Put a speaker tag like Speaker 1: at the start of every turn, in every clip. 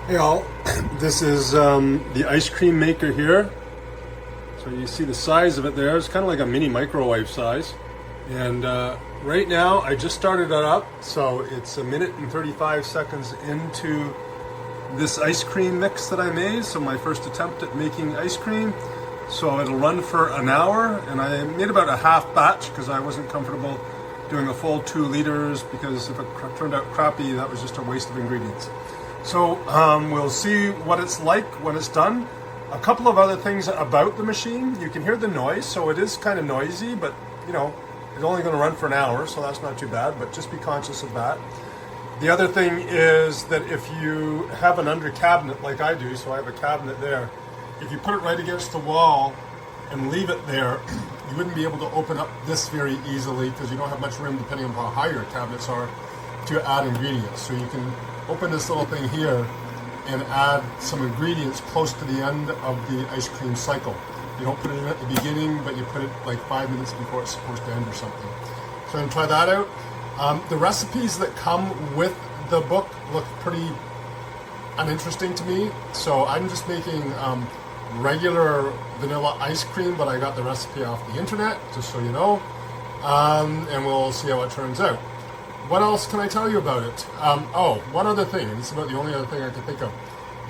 Speaker 1: Hey all, this is the ice cream maker here. So you see the size of it there. It's kind of like a mini microwave size. And right now I just started it up. So it's a minute and 35 seconds into this ice cream mix that I made. So my first attempt at making ice cream. So it'll run for an hour, and I made about a half batch because I wasn't comfortable doing a full 2 liters because if it turned out crappy, that was just a waste of ingredients. So we'll see what it's like when it's done. A couple of other things about the machine. You can hear the noise, so it is kind of noisy, but you know, it's only going to run for an hour, so that's not too bad, but just be conscious of that. The other thing is that if you have an under cabinet like I do, so I have a cabinet there, if you put it right against the wall and leave it there, you wouldn't be able to open up this very easily because you don't have much room, depending on how high your cabinets are, to add ingredients. So you can open this little thing here and add some ingredients close to the end of the ice cream cycle. You don't put it in at the beginning, but you put it like 5 minutes before it's supposed to end or something. So I'm going to try that out. The recipes that come with the book look pretty uninteresting to me. So I'm just making regular vanilla ice cream, but I got the recipe off the internet, just so you know. And we'll see how it turns out. What else can I tell you about it? One other thing, and this is about the only other thing I can think of.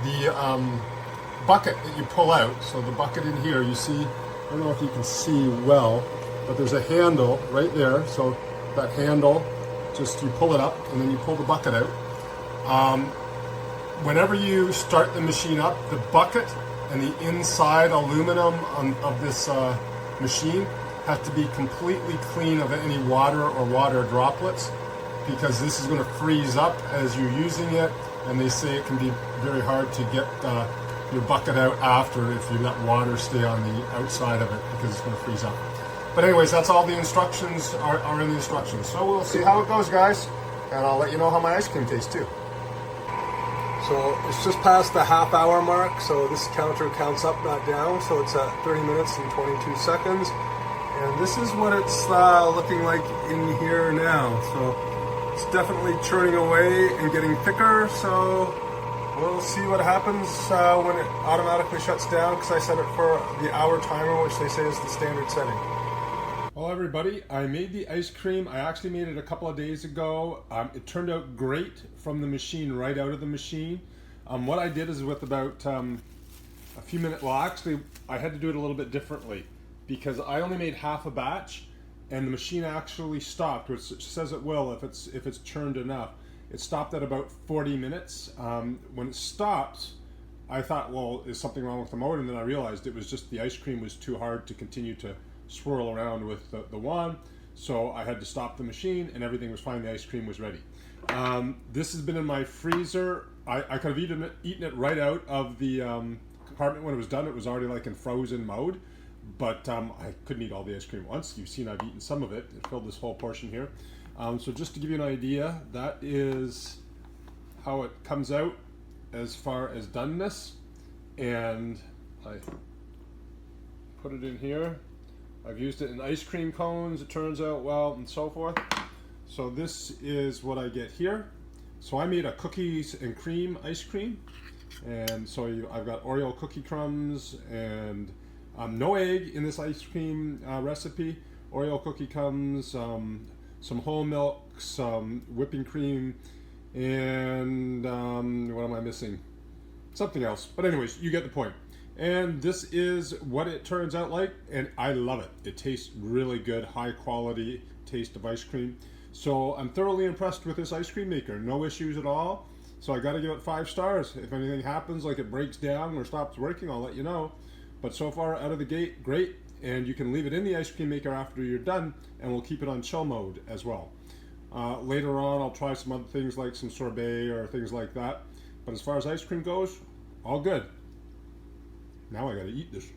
Speaker 1: The bucket that you pull out, so the bucket in here, you see, I don't know if you can see well, but there's a handle right there. So that handle, just you pull it up and then you pull the bucket out. Whenever you start the machine up, the bucket and the inside aluminum of this machine have to be completely clean of any water or water droplets, because this is going to freeze up as you're using it, and they say it can be very hard to get your bucket out after if you let water stay on the outside of it, because it's going to freeze up. But anyways, that's all the instructions are in the instructions. So we'll see how it goes, guys, and I'll let you know how my ice cream tastes too. So it's just past the half-hour mark, so this counter counts up, not down, so it's at 30 minutes and 22 seconds. And this is what it's looking like in here now. So it's definitely churning away and getting thicker, so we'll see what happens when it automatically shuts down, because I set it for the hour timer, which they say is the standard setting. Well, everybody, I made the ice cream. I actually made it a couple of days ago. It turned out great from the machine, right out of the machine. What I did is with about a few minutes, well actually I had to do it a little bit differently, because I only made half a batch, and the machine actually stopped, which says it will if it's churned enough. It stopped at about 40 minutes. When it stopped, I thought, well, is something wrong with the motor? And then I realized it was just the ice cream was too hard to continue to swirl around with the wand. So I had to stop the machine, and everything was fine. The ice cream was ready. This has been in my freezer. I could have eaten it right out of the compartment when it was done. It was already like in frozen mode. But I couldn't eat all the ice cream at once. You've seen I've eaten some of it. It filled this whole portion here. So just to give you an idea, that is how it comes out as far as doneness. And I put it in here. I've used it in ice cream cones, it turns out well, and so forth. So this is what I get here. So I made a cookies and cream ice cream. And so I've got Oreo cookie crumbs and no egg in this ice cream recipe. Oreo cookie crumbs, some whole milk, some whipping cream, and what am I missing? Something else. But anyways, you get the point. And this is what it turns out like, and I love it. It tastes really good, high quality taste of ice cream. So I'm thoroughly impressed with this ice cream maker. No issues at all. So I got to give it 5 stars. If anything happens, like it breaks down or stops working, I'll let you know. But so far, out of the gate, great. And you can leave it in the ice cream maker after you're done, and we'll keep it on chill mode as well. Later on, I'll try some other things like some sorbet or things like that. But as far as ice cream goes, all good. Now I gotta eat this.